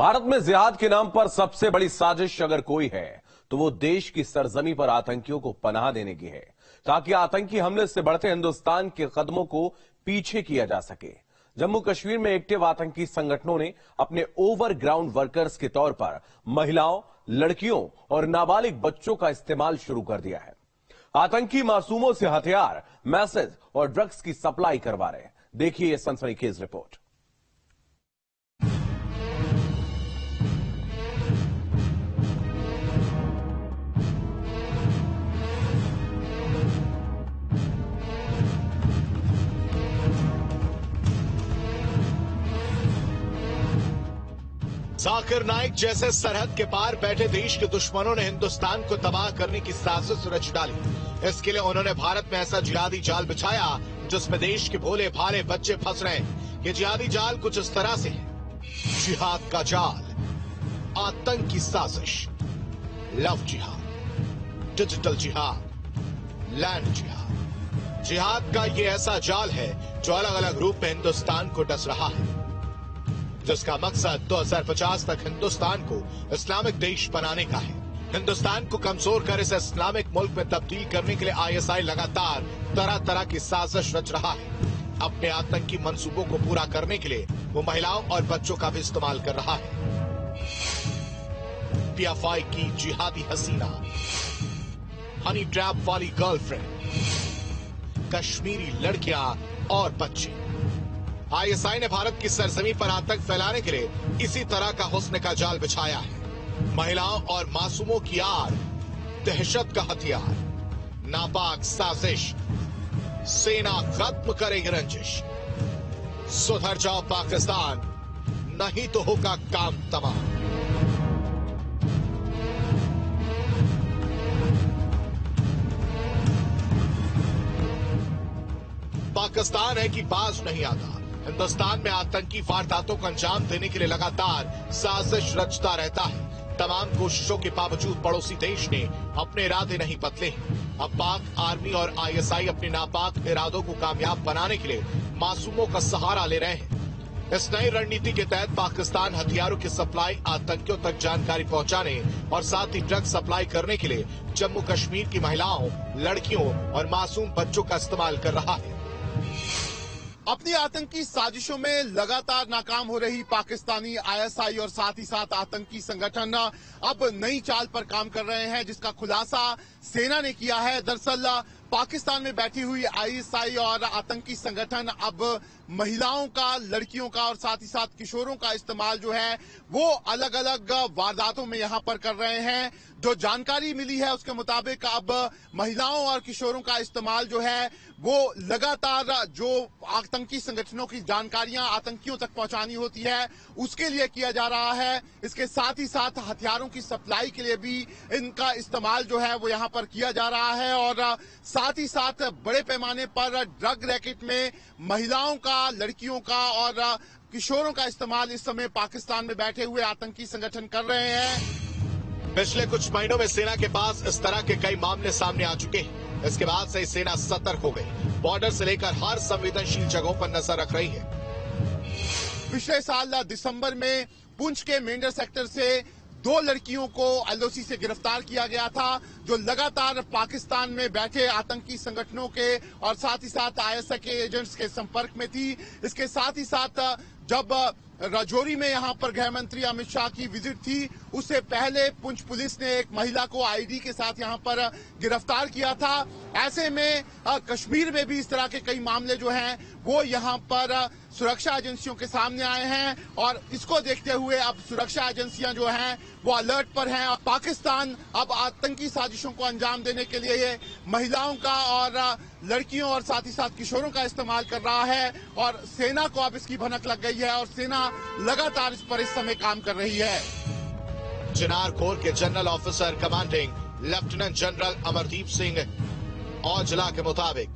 भारत में जिहाद के नाम पर सबसे बड़ी साजिश अगर कोई है तो वो देश की सरजमी पर आतंकियों को पनाह देने की है, ताकि आतंकी हमले से बढ़ते हिंदुस्तान के कदमों को पीछे किया जा सके। जम्मू कश्मीर में एक्टिव आतंकी संगठनों ने अपने ओवरग्राउंड वर्कर्स के तौर पर महिलाओं, लड़कियों और नाबालिग बच्चों का इस्तेमाल शुरू कर दिया है। आतंकी मासूमों से हथियार, मैसेज और ड्रग्स की सप्लाई करवा रहे हैं। देखिए ये सनसनीखेज रिपोर्ट। जाकिर नाइक जैसे सरहद के पार बैठे देश के दुश्मनों ने हिंदुस्तान को तबाह करने की साजिश रच डाली। इसके लिए उन्होंने भारत में ऐसा जिहादी जाल बिछाया जिसमें देश के भोले भाले बच्चे फंस रहे हैं। ये जिहादी जाल कुछ इस तरह से है: जिहाद का जाल, आतंकी साजिश, लव जिहाद, डिजिटल जिहाद, लैंड जिहाद। जिहाद का ये ऐसा जाल है जो अलग अलग रूप में हिंदुस्तान को डस रहा है, जिसका मकसद 2050 तक हिंदुस्तान को इस्लामिक देश बनाने का है। हिंदुस्तान को कमजोर कर इसे इस्लामिक मुल्क में तब्दील करने के लिए आईएसआई लगातार तरह तरह की साजिश रच रहा है। अपने आतंकी मंसूबों को पूरा करने के लिए वो महिलाओं और बच्चों का भी इस्तेमाल कर रहा है। पीएफआई की जिहादी हसीना, हनी ट्रैप वाली गर्लफ्रेंड, कश्मीरी लड़कियां और बच्चे। आईएसआई ने भारत की सरजमी पर आतंक फैलाने के लिए इसी तरह का हुस्न का जाल बिछाया है। महिलाओं और मासूमों की आड़, दहशत का हथियार, नापाक साजिश, सेना खत्म करेगी रंजिश। सुधर जाओ पाकिस्तान, नहीं तो होगा काम तमाम। पाकिस्तान है कि बाज नहीं आता। हिंदुस्तान में आतंकी वारदातों को अंजाम देने के लिए लगातार साजिश रचता रहता है। तमाम कोशिशों के बावजूद पड़ोसी देश ने अपने इरादे नहीं बदले। अब पाक आर्मी और आईएसआई अपने नापाक इरादों को कामयाब बनाने के लिए मासूमों का सहारा ले रहे हैं। इस नई रणनीति के तहत पाकिस्तान हथियारों की सप्लाई, आतंकियों तक जानकारी पहुंचाने और साथ ही ड्रग्स सप्लाई करने के लिए जम्मू कश्मीर की महिलाओं, लड़कियों और मासूम बच्चों का इस्तेमाल कर रहा है। अपनी आतंकी साजिशों में लगातार नाकाम हो रही पाकिस्तानी आईएसआई और साथ ही साथ आतंकी संगठन अब नई चाल पर काम कर रहे हैं, जिसका खुलासा सेना ने किया है। दरअसल पाकिस्तान में बैठी हुई आईएसआई और आतंकी संगठन अब महिलाओं का, लड़कियों का और साथ ही साथ किशोरों का इस्तेमाल जो है वो अलग अलग वारदातों में यहां पर कर रहे हैं। जो जानकारी मिली है उसके मुताबिक अब महिलाओं और किशोरों का इस्तेमाल जो है वो लगातार जो आतंकी संगठनों की जानकारियां आतंकियों तक पहुंचानी होती है उसके लिए किया जा रहा है। इसके साथ ही साथ हथियारों की सप्लाई के लिए भी इनका इस्तेमाल जो है वो यहां पर किया जा रहा है और साथ ही साथ बड़े पैमाने पर ड्रग रैकेट में महिलाओं का, लड़कियों का और किशोरों का इस्तेमाल इस समय पाकिस्तान में बैठे हुए आतंकी संगठन कर रहे हैं। पिछले कुछ महीनों में सेना के पास इस तरह के कई मामले सामने आ चुके हैं। इसके बाद से सेना सतर्क हो गई, बॉर्डर से लेकर हर संवेदनशील जगहों पर नजर रख रही है। पिछले साल दिसंबर में पुंछ के मेंढर सेक्टर से 2 लड़कियों को एलओसी से गिरफ्तार किया गया था, जो लगातार पाकिस्तान में बैठे आतंकी संगठनों के और साथ ही साथ आईएसआई के एजेंट्स के संपर्क में थी। इसके साथ ही साथ जब राजौरी में यहां पर गृह मंत्री अमित शाह की विजिट थी, उससे पहले पुंछ पुलिस ने एक महिला को आईडी के साथ यहां पर गिरफ्तार किया था। ऐसे में कश्मीर में भी इस तरह के कई मामले जो हैं वो यहां पर सुरक्षा एजेंसियों के सामने आए हैं और इसको देखते हुए अब सुरक्षा एजेंसियां जो हैं वो अलर्ट पर हैं। पाकिस्तान अब आतंकी साजिशों को अंजाम देने के लिए महिलाओं का और लड़कियों और साथ ही साथ किशोरों का इस्तेमाल कर रहा है और सेना को अब इसकी भनक लग गई है और सेना लगातार इस पर इस समय काम कर रही है। चिनार कोर के general officer commanding lieutenant general Amardeep Singh Aujla के मुताबिक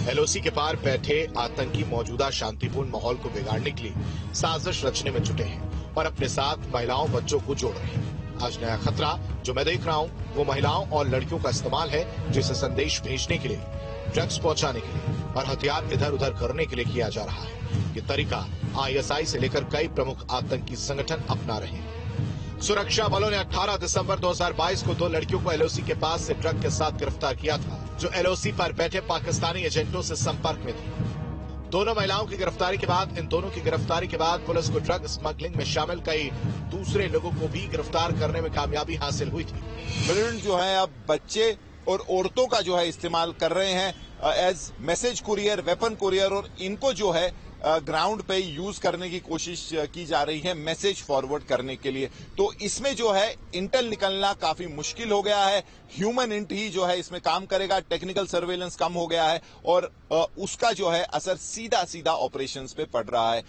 एलओसी के पार बैठे आतंकी मौजूदा शांतिपूर्ण माहौल को बिगाड़ने के लिए साजिश रचने में जुटे हैं और अपने साथ महिलाओं, बच्चों को जोड़ रहे हैं। आज नया खतरा जो मैं देख रहा हूं वो महिलाओं और लड़कियों का इस्तेमाल है, जिसे संदेश भेजने के लिए, ड्रग्स पहुंचाने के लिए और हथियार इधर उधर करने के लिए किया जा रहा है। ये तरीका आईएसआई से लेकर कई प्रमुख आतंकी संगठन अपना रहे हैं। सुरक्षा बलों ने 18 दिसंबर 2022 को 2 लड़कियों को एलओसी के पास से ट्रक के साथ गिरफ्तार किया था, जो एलओसी पर बैठे पाकिस्तानी एजेंटों से संपर्क में थी। दोनों महिलाओं की गिरफ्तारी के बाद पुलिस को ड्रग स्मगलिंग में शामिल कई दूसरे लोगों को भी गिरफ्तार करने में कामयाबी हासिल हुई थी। मिलिटेंट जो है अब बच्चे और औरतों का जो है इस्तेमाल कर रहे हैं as message courier, weapon courier, और इनको जो है ग्राउंड पे यूज करने की कोशिश की जा रही है मैसेज फॉरवर्ड करने के लिए। तो इसमें जो है इंटेल निकलना काफी मुश्किल हो गया है। ह्यूमन इंट ही जो है इसमें काम करेगा। टेक्निकल सर्वेलेंस कम हो गया है और उसका जो है असर सीधा सीधा ऑपरेशंस पे पड़ रहा है।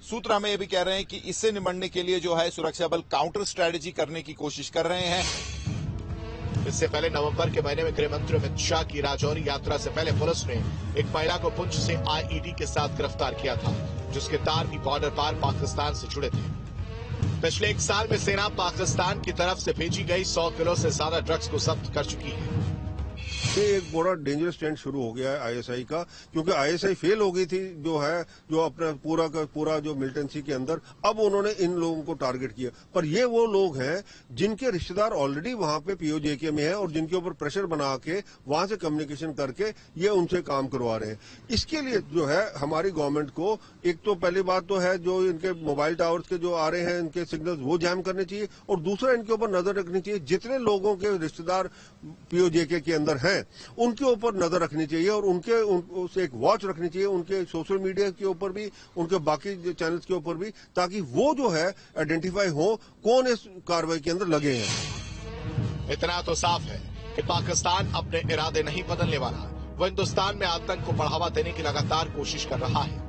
सूत्र हमें ये भी कह रहे हैं कि इससे निपटने के लिए जो है सुरक्षा बल काउंटर स्ट्रेटेजी करने की कोशिश कर रहे हैं। इससे पहले नवंबर के महीने में गृह मंत्री अमित शाह की राजौरी यात्रा से पहले पुलिस ने एक महिला को पुंछ से आईईडी के साथ गिरफ्तार किया था, जिसके तार भी बॉर्डर पार पाकिस्तान से जुड़े थे। पिछले 1 साल में सेना पाकिस्तान की तरफ से भेजी गई 100 किलो से ज्यादा ड्रग्स को जब्त कर चुकी है। ये एक बड़ा डेंजरस ट्रेंड शुरू हो गया है आईएसआई का, क्योंकि आईएसआई फेल हो गई थी जो अपना पूरा का पूरा जो मिलिटेंसी के अंदर। अब उन्होंने इन लोगों को टारगेट किया, पर ये वो लोग हैं जिनके रिश्तेदार ऑलरेडी वहां पे पीओजेके में है और जिनके ऊपर प्रेशर बना के वहां से कम्युनिकेशन करके ये उनसे काम करवा रहे हैं। इसके लिए जो है हमारी गवर्नमेंट को एक तो पहली बात तो है जो इनके मोबाइल टावर्स के जो आ रहे हैं इनके सिग्नल्स वो जैम करने चाहिए, और दूसरा इनके ऊपर नजर रखनी चाहिए जितने लोगों के रिश्तेदार पीओजेके के अंदर हैं उनके ऊपर नजर रखनी चाहिए और उनसे एक वॉच रखनी चाहिए, उनके सोशल मीडिया के ऊपर भी, उनके बाकी चैनल्स के ऊपर भी, ताकि वो जो है आइडेंटिफाई हो कौन इस कार्रवाई के अंदर लगे हैं। इतना तो साफ है कि पाकिस्तान अपने इरादे नहीं बदलने वाला। वो हिंदुस्तान में आतंक को बढ़ावा देने की लगातार कोशिश कर रहा है।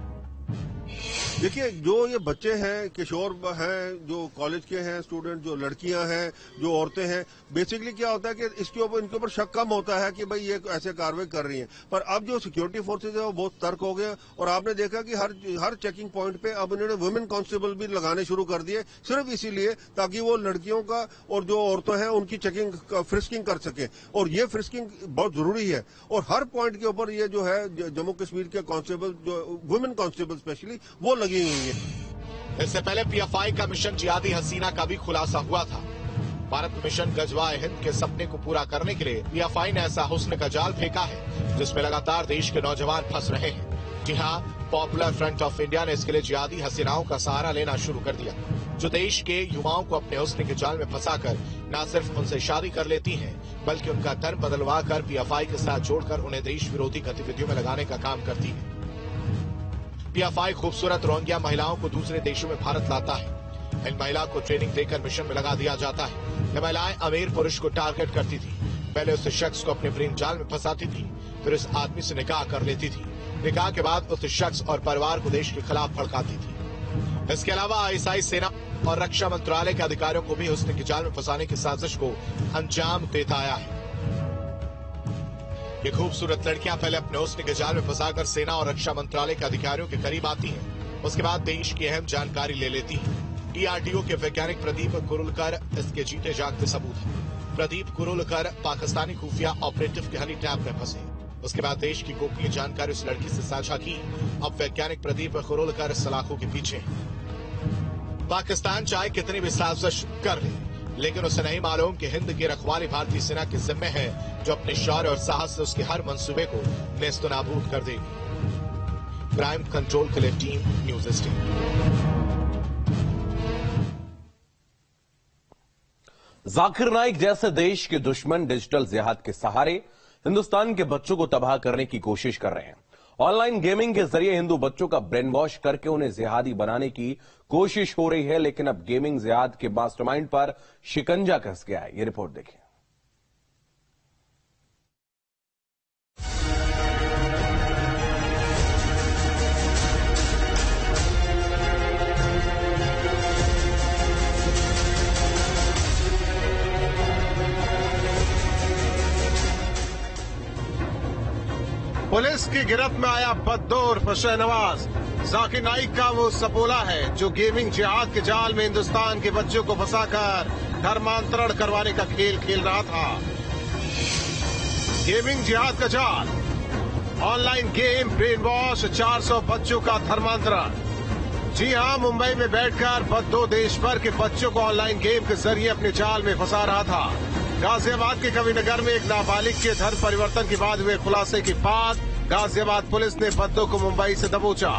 देखिए, जो ये बच्चे हैं, किशोर हैं, जो कॉलेज के हैं स्टूडेंट, जो लड़कियां हैं, जो औरतें हैं, बेसिकली क्या होता है कि इसके ऊपर इनके ऊपर शक कम होता है कि भाई ये ऐसे कार्रवाई कर रही हैं। पर अब जो सिक्योरिटी फोर्सेज है वो बहुत तर्क हो गए और आपने देखा कि हर चेकिंग पॉइंट पे अब इन्होंने वुमेन कांस्टेबल भी लगाने शुरू कर दिए, सिर्फ इसीलिए ताकि वो लड़कियों का और जो औरतें हैं उनकी चेकिंग फ्रिस्किंग कर सके। और ये फ्रिस्किंग बहुत जरूरी है और हर पॉइंट के ऊपर ये जो है जम्मू कश्मीर के कांस्टेबल, जो वुमेन कांस्टेबल स्पेशली, वो लगी हुई है। इससे पहले पीएफआई का मिशन जिहादी हसीना का भी खुलासा हुआ था। भारत मिशन गजवाए हिंद के सपने को पूरा करने के लिए पीएफआई ने ऐसा हुस्न का जाल फेंका है जिसमें लगातार देश के नौजवान फंस रहे हैं। जी हां, पॉपुलर फ्रंट ऑफ इंडिया ने इसके लिए जिहादी हसीनाओं का सहारा लेना शुरू कर दिया, जो देश के युवाओं को अपने हुस्न के जाल में फंसाकर न सिर्फ उनसे शादी कर लेती हैं, बल्कि उनका धर्म बदलवा कर पीएफआई के साथ जोड़कर उन्हें देश विरोधी गतिविधियों में लगाने का काम करती है। पीएफआई खूबसूरत रोहिंग्या महिलाओं को दूसरे देशों में भारत लाता है। इन महिलाओं को ट्रेनिंग देकर मिशन में लगा दिया जाता है। ये महिलाएं अमीर पुरुष को टारगेट करती थी। पहले उस शख्स को अपने प्रेम जाल में फंसाती थी, फिर उस आदमी से निकाह कर लेती थी। निकाह के बाद उस शख्स और परिवार को देश के खिलाफ भड़काती थी। इसके अलावा आईएसआई, सेना और रक्षा मंत्रालय के अधिकारियों को भी हुस्न के जाल में फंसाने की साजिश को अंजाम देता आया है। ये खूबसूरत लड़कियां पहले अपने हुस्न के जाल में फंसाकर सेना और रक्षा मंत्रालय के अधिकारियों के करीब आती हैं। उसके बाद देश की अहम जानकारी ले लेती हैं। डीआरडीओ के वैज्ञानिक प्रदीप कुरुलकर इसके जीते जागते सबूत हैं। प्रदीप कुरुलकर पाकिस्तानी खुफिया ऑपरेटिव के हनी ट्रैप में फंसे। उसके बाद देश की गोपनीय जानकारी उस लड़की से साझा की। अब वैज्ञानिक प्रदीप कुरुलकर सलाखों के पीछे हैं। पाकिस्तान चाहे कितनी भी साजिश कर ले, लेकिन उसे नहीं मालूम कि हिंद की रखवाली भारतीय सेना के जिम्मे है, जो अपने शौर्य और साहस से उसके हर मंसूबे को नेस्तनाबूद कर देगी। क्राइम कंट्रोल के लिए टीम न्यूज 18। जाकिर नाइक जैसे देश के दुश्मन डिजिटल जिहाद के सहारे हिंदुस्तान के बच्चों को तबाह करने की कोशिश कर रहे हैं। ऑनलाइन गेमिंग के जरिए हिंदू बच्चों का ब्रेन वॉश करके उन्हें जिहादी बनाने की कोशिश हो रही है, लेकिन अब गेमिंग जिहाद के मास्टरमाइंड पर शिकंजा कस गया है। ये रिपोर्ट देखिए। पुलिस की गिरफ्त में आया बददौर शहनवाज। जाकिर नाइक का वो सपोला है जो गेमिंग जिहाद के जाल में हिंदुस्तान के बच्चों को फंसाकर धर्मांतरण करवाने का खेल खेल रहा था। गेमिंग जिहाद का जाल ऑनलाइन गेम ब्रेन वॉश, 400 बच्चों का धर्मांतरण। जी हां, मुंबई में बैठकर बद्दो देश भर के बच्चों को ऑनलाइन गेम के जरिए अपने जाल में फंसा रहा था। गाजियाबाद के कविनगर में एक नाबालिग के धर्म परिवर्तन के बाद हुए खुलासे के बाद गाजियाबाद पुलिस ने बद्दो को मुंबई से दबोचा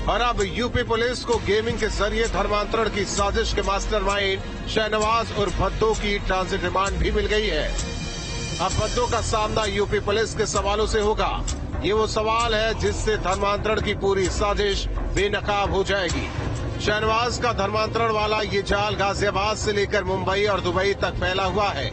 और अब यूपी पुलिस को गेमिंग के जरिए धर्मांतरण की साजिश के मास्टरमाइंड शहनवाज और बद्दो की ट्रांजिट रिमांड भी मिल गई है। अब बद्दो का सामना यूपी पुलिस के सवालों से होगा। ये वो सवाल है जिससे धर्मांतरण की पूरी साजिश बेनकाब हो जाएगी। शहनवाज का धर्मांतरण वाला ये जाल गाजियाबाद से लेकर मुंबई और दुबई तक फैला हुआ है।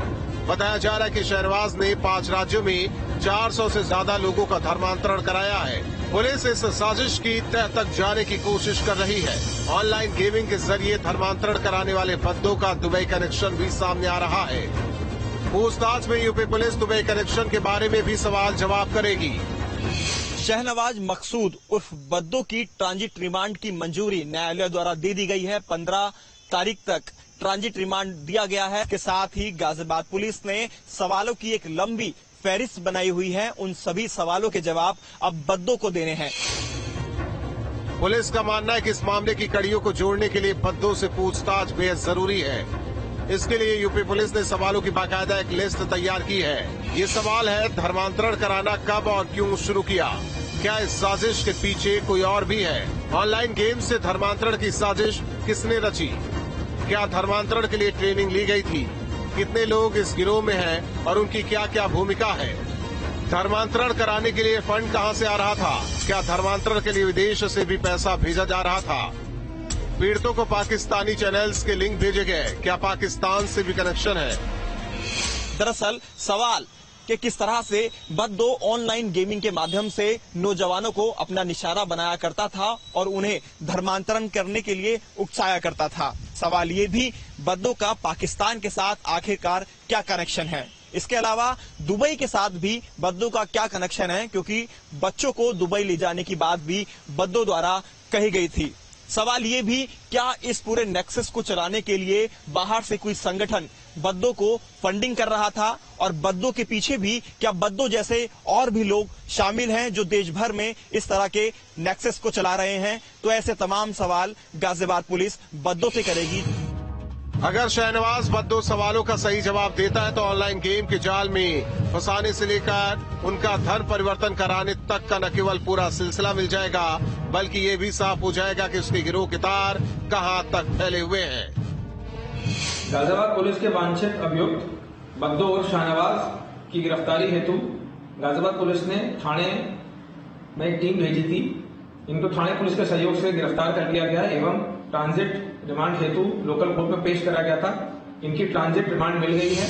बताया जा रहा है कि शहनवाज ने 5 राज्यों में 400 से ज्यादा लोगों का धर्मांतरण कराया है। पुलिस इस साजिश की तह तक जाने की कोशिश कर रही है। ऑनलाइन गेमिंग के जरिए धर्मांतरण कराने वाले बद्दो का दुबई कनेक्शन भी सामने आ रहा है। पूछताछ में यूपी पुलिस दुबई कनेक्शन के बारे में भी सवाल जवाब करेगी। शहनवाज मकसूद उर्फ बद्दो की ट्रांजिट रिमांड की मंजूरी न्यायालय द्वारा दे दी गई है। 15 तारीख तक ट्रांजिट रिमांड दिया गया है। के साथ ही गाजियाबाद पुलिस ने सवालों की एक लंबी फहरिस्त बनाई हुई है। उन सभी सवालों के जवाब अब बद्दो को देने हैं। पुलिस का मानना है कि इस मामले की कड़ियों को जोड़ने के लिए बद्दो से पूछताछ बेहद जरूरी है। इसके लिए यूपी पुलिस ने सवालों की बाकायदा एक लिस्ट तैयार की है। ये सवाल है, धर्मांतरण कराना कब और क्यों शुरू किया? क्या इस साजिश के पीछे कोई और भी है? ऑनलाइन गेम से धर्मांतरण की साजिश किसने रची? क्या धर्मांतरण के लिए ट्रेनिंग ली गई थी? कितने लोग इस गिरोह में हैं और उनकी क्या क्या भूमिका है? धर्मांतरण कराने के लिए फंड कहां से आ रहा था? क्या धर्मांतरण के लिए विदेश से भी पैसा भेजा जा रहा था? पीड़ितों को पाकिस्तानी चैनल्स के लिंक भेजे गए, क्या पाकिस्तान से भी कनेक्शन है? दरअसल सवाल कि किस तरह से बद्दो ऑनलाइन गेमिंग के माध्यम से नौजवानों को अपना निशाना बनाया करता था और उन्हें धर्मांतरण करने के लिए उकसाया करता था। सवाल ये भी, बद्दो का पाकिस्तान के साथ आखिरकार क्या कनेक्शन है? इसके अलावा दुबई के साथ भी बद्दो का क्या कनेक्शन है, क्योंकि बच्चों को दुबई ले जाने की बात भी बद्दो द्वारा कही गई थी। सवाल ये भी, क्या इस पूरे नेक्सस को चलाने के लिए बाहर से कोई संगठन बद्दो को फंडिंग कर रहा था और बद्दो के पीछे भी क्या बद्दो जैसे और भी लोग शामिल हैं जो देश भर में इस तरह के नेक्सस को चला रहे हैं? तो ऐसे तमाम सवाल गाजियाबाद पुलिस बद्दो से करेगी। अगर शहनवाज बद्दो सवालों का सही जवाब देता है तो ऑनलाइन गेम के जाल में फंसाने से लेकर उनका धर्म परिवर्तन कराने तक का न केवल पूरा सिलसिला मिल जाएगा, बल्कि ये भी साफ हो जाएगा कि उसके गिरोह के तार कहां तक फैले हुए हैं। गाजियाबाद पुलिस के वांछित अभियुक्त बद्दो और शहनवाज की गिरफ्तारी हेतु गाजियाबाद पुलिस ने थाने में एक टीम भेजी थी। इनको थाने पुलिस के सहयोग से गिरफ्तार कर लिया गया एवं ट्रांजिट रिमांड हेतु लोकल कोर्ट में पेश करा गया था। इनकी ट्रांजिट रिमांड मिल गई है।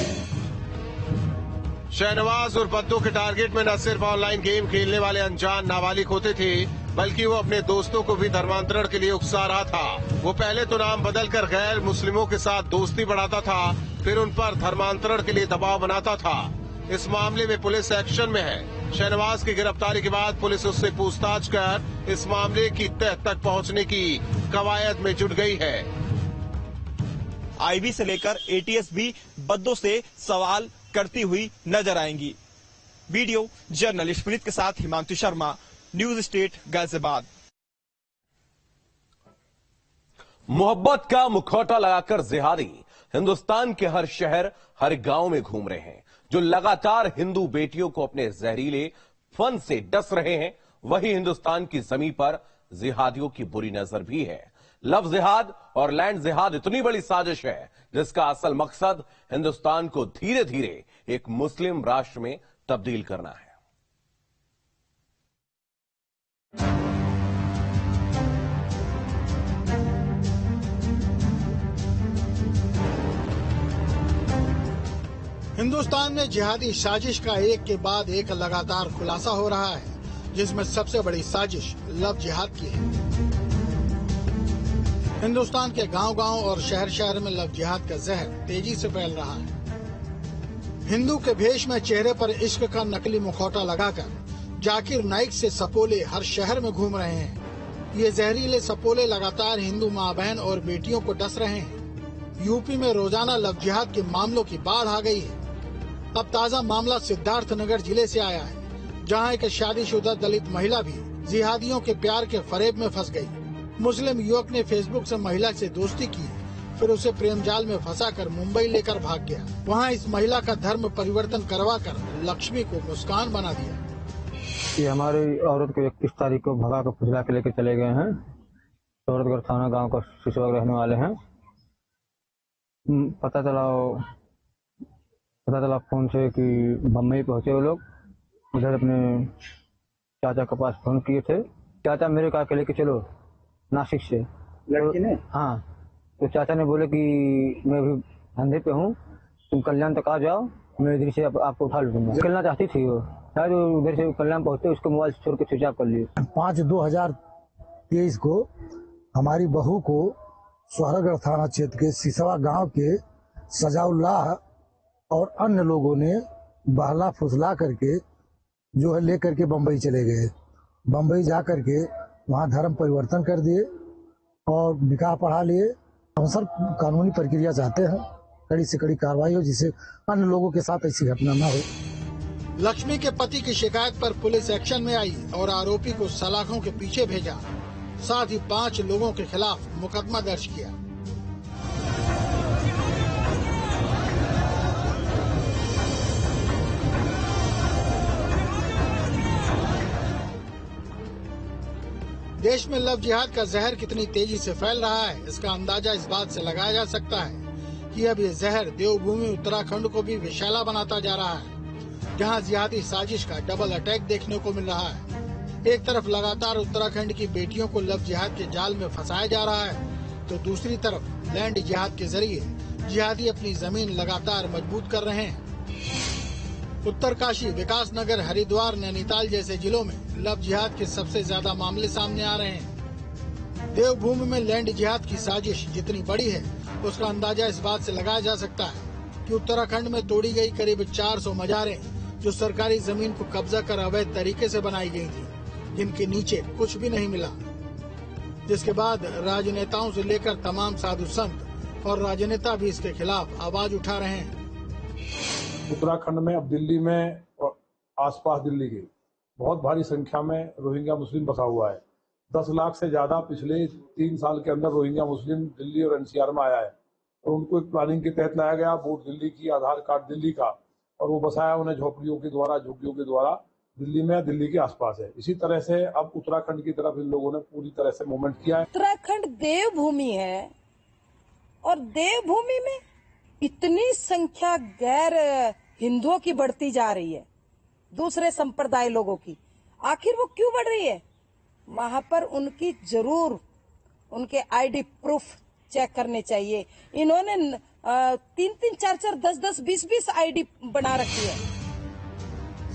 शहनवाज और बद्दो के टारगेट में न सिर्फ ऑनलाइन गेम खेलने वाले अनजान नाबालिग होते थे, बल्कि वो अपने दोस्तों को भी धर्मांतरण के लिए उकसा रहा था। वो पहले तो नाम बदलकर गैर मुस्लिमों के साथ दोस्ती बढ़ाता था, फिर उन पर धर्मांतरण के लिए दबाव बनाता था। इस मामले में पुलिस एक्शन में है। शहनवाज की गिरफ्तारी के बाद पुलिस उससे पूछताछ कर इस मामले की तह तक पहुंचने की कवायद में जुट गई है। आईबी से लेकर एटीएस भी बद्दो से सवाल करती हुई नजर आएंगी। वीडियो जर्नलिस्ट पुनीत के साथ हिमांशु शर्मा, न्यूज स्टेट गाजियाबाद। मोहब्बत का मुखौटा लगाकर जिहादी हिंदुस्तान के हर शहर हर गांव में घूम रहे हैं, जो लगातार हिंदू बेटियों को अपने जहरीले फन से डस रहे हैं। वही हिंदुस्तान की जमीन पर जिहादियों की बुरी नजर भी है। लव जिहाद और लैंड जिहाद इतनी बड़ी साजिश है जिसका असल मकसद हिंदुस्तान को धीरे धीरे एक मुस्लिम राष्ट्र में तब्दील करना है। हिंदुस्तान में जिहादी साजिश का एक के बाद एक लगातार खुलासा हो रहा है, जिसमें सबसे बड़ी साजिश लव जिहाद की है। हिंदुस्तान के गांव-गांव और शहर-शहर में लव जिहाद का जहर तेजी से फैल रहा है। हिंदू के भेष में चेहरे पर इश्क का नकली मुखौटा लगाकर जाकिर नाइक से सपोले हर शहर में घूम रहे हैं। ये जहरीले सपोले लगातार हिंदू माँ बहन और बेटियों को डस रहे हैं। यूपी में रोजाना लव जिहाद के मामलों की बाढ़ आ गई है। अब ताजा मामला सिद्धार्थनगर जिले से आया है, जहां एक शादीशुदा दलित महिला भी जिहादियों के प्यार के फरेब में फंस गई। मुस्लिम युवक ने फेसबुक से महिला से दोस्ती की, फिर उसे प्रेम जाल में फंसाकर मुंबई लेकर भाग गया। वहां इस महिला का धर्म परिवर्तन करवाकर लक्ष्मी को मुस्कान बना दिया। ये हमारी औरत को 31 तारीख को भगा कर फुसला के लेके चले गए हैं। औरतगढ़ थाना गांव का सिसवा रहने वाले हैं। पता चला फोन से कि बम्बई पहुंचे वो लोग। उधर अपने चाचा के पास फोन किए थे। चाचा मेरे कहा के लेके चलो नासिक से। लड़की ने? हाँ, तो चाचा ने बोले कि मैं भी धंधे पे हूँ, तुम कल्याण तक आ जाओ, मैं इधर से आपको उठा लूंगा। निकलना चाहती थी वो, शायद उधर से कल्याण पहुंचते उसको मोबाइल छोड़ के स्विच ऑफ कर लिए। 5/2/2023 को हमारी बहू को सोहरागढ़ थाना क्षेत्र के सिसवा गांव के सजाउल्लाह और अन्य लोगों ने बहला फुसला करके जो है लेकर के बम्बई चले गए। बम्बई जा करके वहाँ धर्म परिवर्तन कर दिए और निकाह पढ़ा लिए। हम सर कानूनी प्रक्रिया चाहते हैं, कड़ी से कड़ी कार्रवाई हो, जिससे अन्य लोगों के साथ ऐसी घटना न हो। लक्ष्मी के पति की शिकायत पर पुलिस एक्शन में आई और आरोपी को सलाखों के पीछे भेजा। साथ ही 5 लोगों के खिलाफ मुकदमा दर्ज किया। देश में लव जिहाद का जहर कितनी तेजी से फैल रहा है, इसका अंदाजा इस बात से लगाया जा सकता है कि अब ये जहर देवभूमि उत्तराखंड को भी विषैला बनाता जा रहा है, जहां जिहादी साजिश का डबल अटैक देखने को मिल रहा है। एक तरफ लगातार उत्तराखंड की बेटियों को लव जिहाद के जाल में फंसाया जा रहा है, तो दूसरी तरफ लैंड जिहाद के जरिए जिहादी अपनी जमीन लगातार मजबूत कर रहे हैं। उत्तरकाशी, विकासनगर, हरिद्वार, नैनीताल जैसे जिलों में लव जिहाद के सबसे ज्यादा मामले सामने आ रहे हैं। देवभूमि में लैंड जिहाद की साजिश जितनी बड़ी है, उसका अंदाजा इस बात से लगाया जा सकता है कि उत्तराखंड में तोड़ी गई करीब 400 मजारें, जो सरकारी जमीन को कब्जा कर अवैध तरीके से बनाई गई थी, जिनके नीचे कुछ भी नहीं मिला, जिसके बाद राजनेताओं से लेकर तमाम साधु संत और राजनेता भी इसके खिलाफ आवाज उठा रहे हैं। उत्तराखंड में, अब दिल्ली में और आसपास दिल्ली के बहुत भारी संख्या में रोहिंग्या मुस्लिम बसा हुआ है। 10 लाख से ज्यादा पिछले 3 साल के अंदर रोहिंग्या मुस्लिम दिल्ली और एनसीआर में आया है और उनको एक प्लानिंग के तहत लाया गया, वोट दिल्ली की, आधार कार्ड दिल्ली का, और वो बसाया उन्हें झोपड़ियों के द्वारा, झुग्गियों के द्वारा दिल्ली में, दिल्ली के आसपास है। इसी तरह से अब उत्तराखंड की तरफ इन लोगों ने पूरी तरह से मूवमेंट किया है। उत्तराखंड देवभूमि है और देवभूमि में इतनी संख्या गैर हिंदुओं की बढ़ती जा रही है, दूसरे संप्रदाय लोगों की, आखिर वो क्यों बढ़ रही है? वहां पर उनकी जरूर उनके आईडी प्रूफ चेक करने चाहिए। इन्होंने 3-3, 4-4, 10-10, 20-20 आईडी बना रखी है।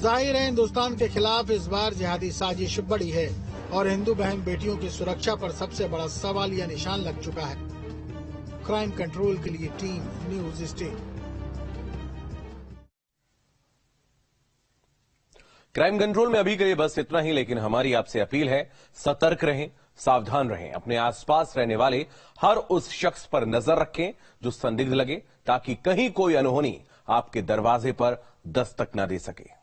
जाहिर है हिंदुस्तान के खिलाफ इस बार जिहादी साजिश बड़ी है और हिंदू बहन बेटियों की सुरक्षा पर सबसे बड़ा सवाल या निशान लग चुका है। क्राइम कंट्रोल के लिए team news state. Crime control में अभी के लिए बस इतना ही, लेकिन हमारी आपसे अपील है, सतर्क रहें, सावधान रहें, अपने आसपास रहने वाले हर उस शख्स पर नजर रखें जो संदिग्ध लगे, ताकि कहीं कोई अनहोनी आपके दरवाजे पर दस्तक न दे सके।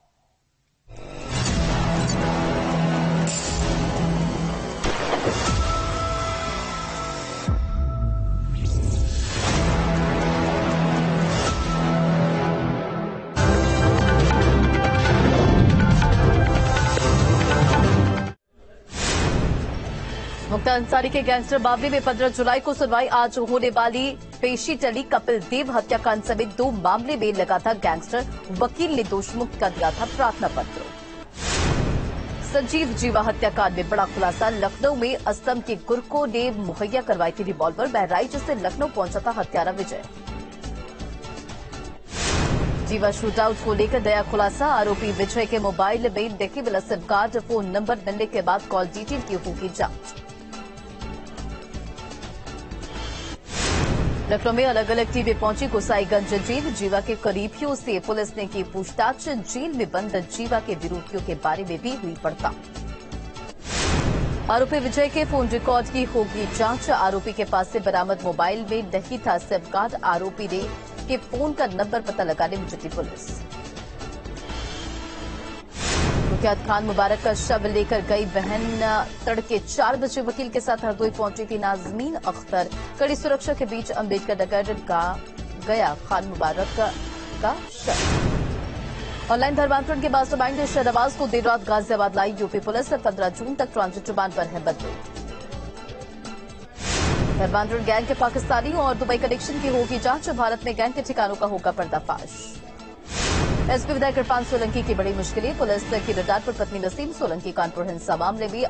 मुक्ता अंसारी के गैंगस्टर मामले में 15 जुलाई को सुनवाई। आज होने वाली पेशी टली। कपिल देव हत्याकांड समेत 2 मामले में लगातार गैंगस्टर वकील ने दोषमुक्त कर दिया था प्रार्थना पत्र। संजीव जीवा हत्याकांड में बड़ा खुलासा। लखनऊ में असम के गुर्को ने मुहैया करवाई थी रिवॉल्वर। बहराइच से लखनऊ पहुंचा था हत्यारा विजय। जीवा शूटआउट को लेकर नया खुलासा। आरोपी विजय के मोबाइल में देखे मिला सिम कार्ड, फोन नंबर मिलने के बाद कॉल डिटेल की होगी जांच। लखनऊ में अलग अलग टीमें पहुंची गोसाईगंज जेल। जीवा के करीबियों से पुलिस ने की पूछताछ। जेल में बंद जीवा के विरोधियों के बारे में भी हुई पड़ताल। आरोपी विजय के फोन रिकॉर्ड की होगी जांच। आरोपी के पास से बरामद मोबाइल में नहीं था सिम कार्ड। आरोपी ने के फोन का नंबर पता लगाने में जुटी पुलिस। कुख्यात खान मुबारक का शव लेकर गई बहन। तड़के 4 बजे वकील के साथ हरदोई पहुंची थी नाजमीन अख्तर। कड़ी सुरक्षा के बीच अम्बेडकर नगर का गया खान मुबारक का शव। ऑनलाइन धर्मांतरण के मास्टरमाइंड शाहनवाज को देर रात गाजियाबाद लाई यूपी पुलिस। 15 जून तक ट्रांजिट रिमांड पर है बद्दू। धर्मांतरण गैंग के पाकिस्तानी और दुबई कनेक्शन की होगी जांच। भारत में गैंग के ठिकानों का होगा पर्दाफाश। एसपी विधायक इरफान सोलंकी की बड़ी मुश्किलें। पुलिस की रडार पर पत्नी नसीम सोलंकी कानपुर हिंसा मामले में